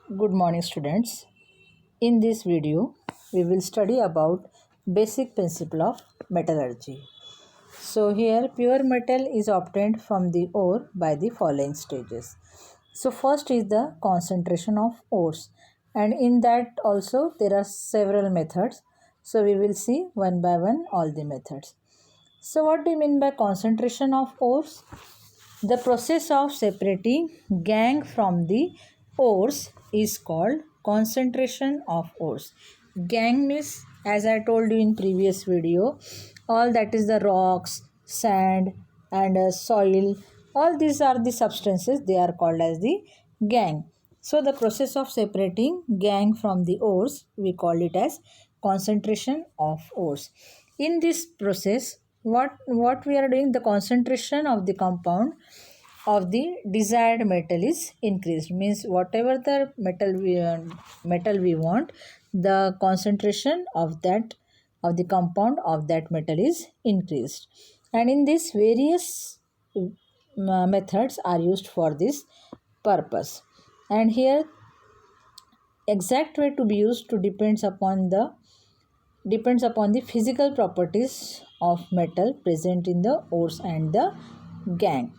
Good morning, students. In this video, we will study about basic principle of metallurgy. So here, pure metal is obtained from the ore by the following stages. So first is the concentration of ores, and in that also there are several methods. So we will see one by one all the methods. So what do you mean by concentration of ores? The process of separating gangue from the ores is called concentration of ores. Gangue means, as I told you in previous video, all that is the rocks, sand and soil. All these are the substances, they are called as the gangue. So the process of separating gangue from the ores, we call it as concentration of ores. In this process, what we are doing, the concentration of the compound of the desired metal is increased, means whatever the metal we want, the concentration of the compound of that metal is increased. And in this, various methods are used for this purpose. And here, exact way to be used to depends upon the physical properties of metal present in the ores and the gangue.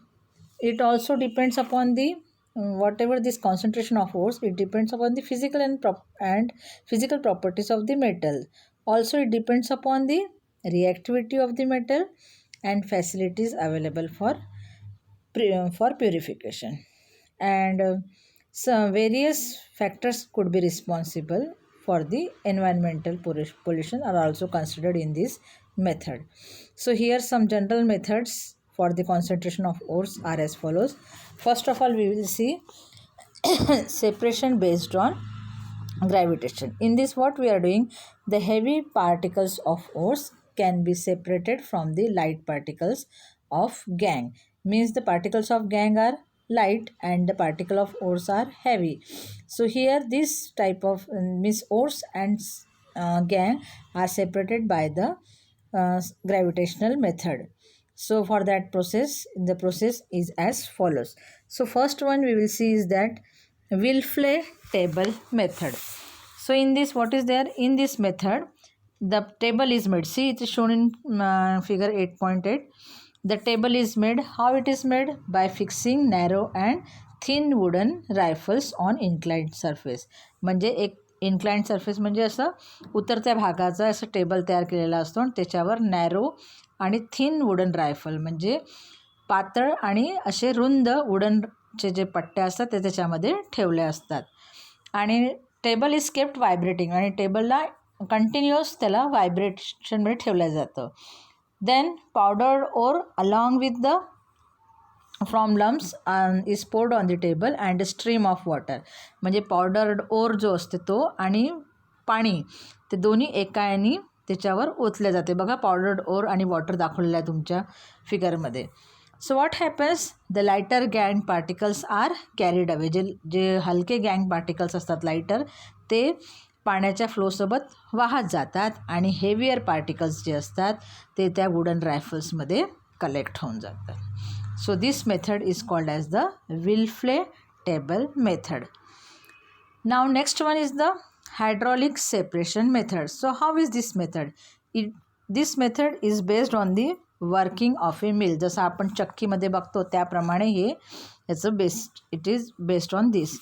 It also depends upon the whatever this concentration of ores, it depends upon the physical and physical properties of the metal. Also, it depends upon the reactivity of the metal and facilities available for purification. And some various factors could be responsible for the environmental pollution are also considered in this method. So here some general methods for the concentration of ores are as follows. First of all, we will see separation based on gravitation. In this, what we are doing, the heavy particles of ores can be separated from the light particles of gangue. Means the particles of gangue are light and the particle of ores are heavy. So here this type of means ores and gangue are separated by the gravitational method. So for that process, the process is as follows. So first one we will see is that Wilfle table method. So in this, what is there? In this method, the table is made. See, it is shown in figure 8.8. The table is made. How it is made? By fixing narrow and thin wooden rifles on inclined surface. म्हणजे एक inclined surface म्हणजे असं उतरत्या भागाचा असं table तयार केलेला असतो आणि त्याच्यावर नॅरो आणि थिन वुडन रायफल म्हणजे पातळ आणि असे रुंद वुडनचे जे पट्ट्या असतात ते त्याच्यामध्ये ठेवले असतात. आणि टेबल इज केप्ट व्हायब्रेटिंग आणि टेबलला कंटिन्युअस त्याला व्हायब्रेशनमध्ये ठेवलं जातं. Then powdered ore along with the from lumps is poured on the table and a stream of water. म्हणजे पावडर्ड ओर जो असते तो आणि पाणी ते दोन्ही एका याने त्याच्यावर ओतले जाते. बघा पावडर्ड ओर आणि वॉटर दाखवलेलं आहे तुमच्या फिगरमध्ये. So what happens, the lighter गँग पार्टिकल्स आर कॅरीड अवे. जे हलके गँग पार्टिकल्स असतात लायटर, ते पाण्याच्या फ्लोसोबत वाहत जातात आणि हेवियर पार्टिकल्स जे असतात ते त्या वुडन रायफल्समध्ये कलेक्ट होऊन जातात. So this method is called as the Wilfley table method. Now next one is the hydraulic separation method. So how is this method? This method is based on the working of a mill. जसं आपण चक्कीमध्ये बघतो त्याप्रमाणे हे याचं it is based on this.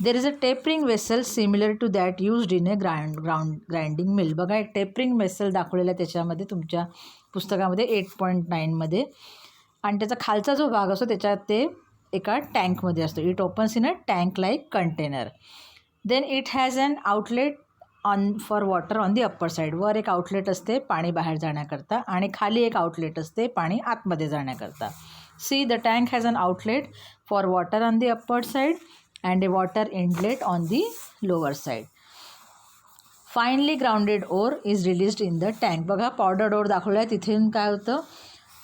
There is a tapering vessel similar to that used in a grinding mill. बघा एक tapering vessel दाखवलेला त्याच्यामध्ये तुमच्या पुस्तकामध्ये 8.9 मध्ये. आणि त्याचा खालचा जो भाग असतो त्याच्यात ते एका टँकमध्ये असतो. It opens in a tank like container. Then it has an outlet on for water on the upper side. वर एक आउटलेट असते पाणी बाहेर जाण्याकरता आणि खाली एक आउटलेट असते पाणी आतमध्ये जाण्याकरता. See, the tank has an outlet for water on the upper side and a water inlet on the lower side. Finally grounded ore is released in the tank. बघा पावडर्ड ओर दाखवलं आहे. तिथून काय होतं,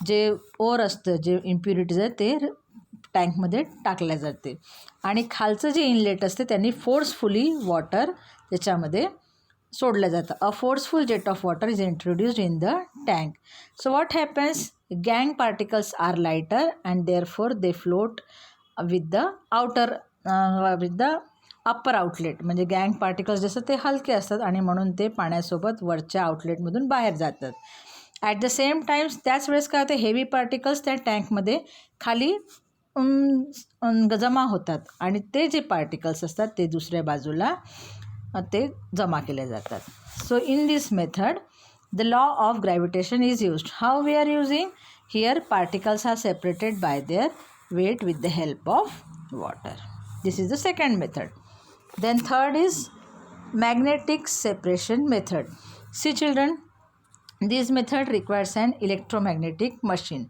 जे ओर असतं, जे इम्प्युरिटीज आहे ते टँकमध्ये टाकल्या जाते आणि खालचं जे इनलेट असते त्यांनी फोर्सफुली वॉटर त्याच्यामध्ये सोडलं जातं. A forceful jet of water is introduced in the tank. So what happens, गँग particles are lighter and therefore they float with the upper outlet, म्हणजे गँग पार्टिकल्स जसं ते हलके असतात आणि म्हणून ते पाण्यासोबत वरच्या आउटलेटमधून बाहेर जातात. ॲट द सेम टाइम्स त्याच वेळेस काय होते, हेवी पार्टिकल्स त्या टँकमध्ये खाली जमा होतात आणि ते जे पार्टिकल्स असतात ते दुसऱ्या बाजूला ते जमा केले जातात. So in this method the law of gravitation is used. How we are using? Here particles are separated by their weight with the help of water. This is the second method. Then third is magnetic separation method. See children, this method requires an electromagnetic machine,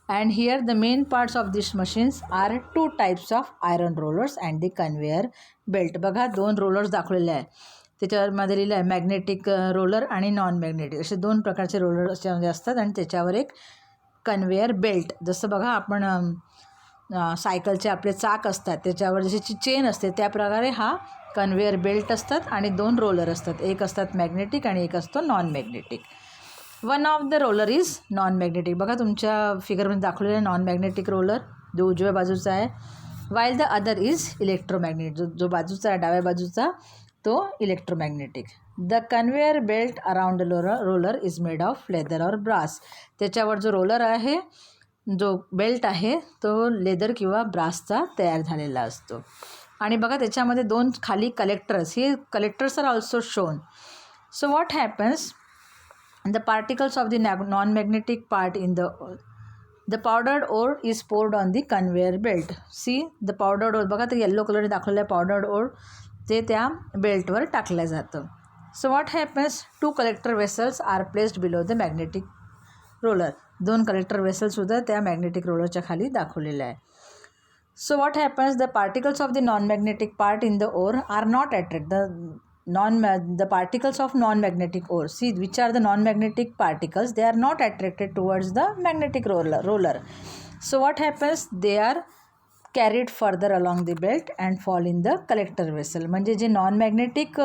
and here the main parts of these machines are two types of iron rollers and the conveyor belt. बघा दोन rollers दाखवलेले आहे, त्याच्यामध्ये लिहिलं आहे magnetic roller आणि non magnetic असे दोन प्रकारचे रोलर त्याच्यामध्ये असतात आणि त्याच्यावर एक कन्वेयर बेल्ट. जसं बघा आपण सायकलचे आपले चाक असतात त्याच्यावर जशी चेन असते त्या प्रकारे हा कन्वेयर बेल्ट असतात आणि दोन रोलर असतात, एक असतात मॅग्नेटिक आणि एक असतो non magnetic. One of the roller is non magnetic. बघा तुमच्या फिगरमध्ये दाखवलेलं आहे नॉन मॅग्नेटिक रोलर जो उजव्या बाजूचा आहे, वाईल द अदर इज इलेक्ट्रोमॅग्नेटिक, जो बाजूचा आहे डाव्या बाजूचा तो electromagnetic. The conveyor belt around roller is made of leather और ब्रास. त्याच्यावर जो रोलर आहे, जो बेल्ट आहे तो लेदर किंवा ब्रासचा तयार झालेला असतो. आणि बघा त्याच्यामध्ये दोन खाली कलेक्टर्स, हे collectors are also shown. So what happens, the particles of the non magnetic part in the powdered ore is poured on the conveyor belt. See the powdered ore, बघा ते येल्लो कलरने दाखवलेलं आहे पावडर्ड ओर, ते त्या बेल्टवर टाकलं जातं. So what happens, two collector vessels are placed below the magnetic roller. दोन कलेक्टर वेसलसुद्धा त्या मॅग्नेटिक रोलरच्या खाली दाखवलेलं आहे. So what happens, the particles of the non magnetic part in the ore are not attract the particles of non-magnetic ore. See, which are the non-magnetic particles? They are not attracted towards the magnetic roller. So what happens? They are carried further along the belt and fall in the collector vessel. म्हणजे जे non magnetic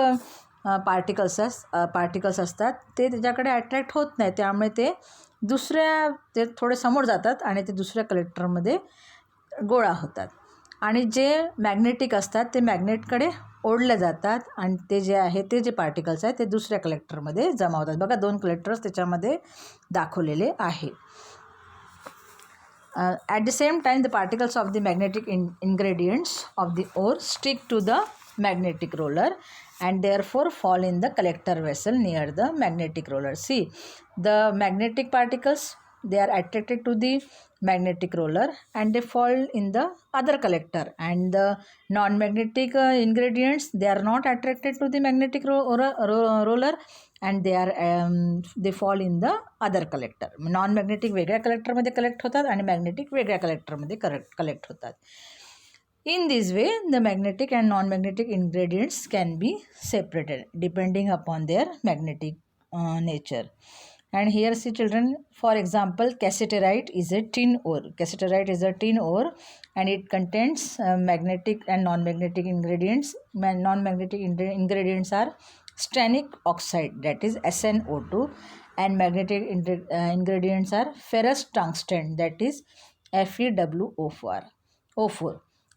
particles असतात ते त्याच्याकडे attract होत नाही, त्यामुळे ते थोडे समोर जातात आणि ते दुसऱ्या कलेक्टरमध्ये गोळा होतात. आणि जे मॅग्नेटिक असतात ते मॅग्नेटकडे ओढले जातात आणि ते जे आहे ते जे पार्टिकल्स आहेत ते दुसऱ्या कलेक्टरमध्ये जमा होतात. बघा दोन कलेक्टर्स त्याच्यामध्ये दाखवलेले आहे. At the same time, the particles of the magnetic ingredients of the ore stick to the magnetic roller and therefore fall in the collector vessel near the magnetic roller. See, the magnetic particles, they are attracted to the magnetic roller and they fall in the other collector, and the non-magnetic ingredients, they are not attracted to the magnetic roller and they fall in the other collector. Non-magnetic वेगळ्या कलेक्टरमध्ये collect होतात आणि magnetic वेगळ्या कलेक्टरमध्ये collect होतात. In this way, the magnetic and non-magnetic ingredients can be separated depending upon their magnetic nature. And here see children, for example, cassiterite is a tin ore. Cassiterite is a tin ore and it contains magnetic and non-magnetic ingredients. Non-magnetic ingredients are stannic oxide, that is SnO2, and magnetic ingredients are ferrous tungsten, that is FeWO4,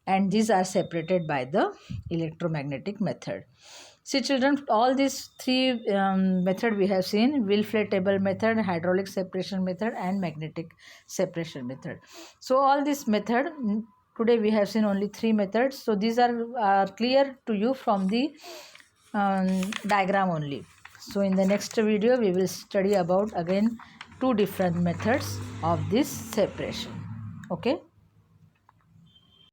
and these are separated by the electromagnetic method. See children, all these three method we have seen: Wolff-Table method, hydraulic separation method, and magnetic separation method. So all this method, today we have seen only three methods. So these are clear to you from the diagram only. So in the next video we will study about again two different methods of this separation. Okay.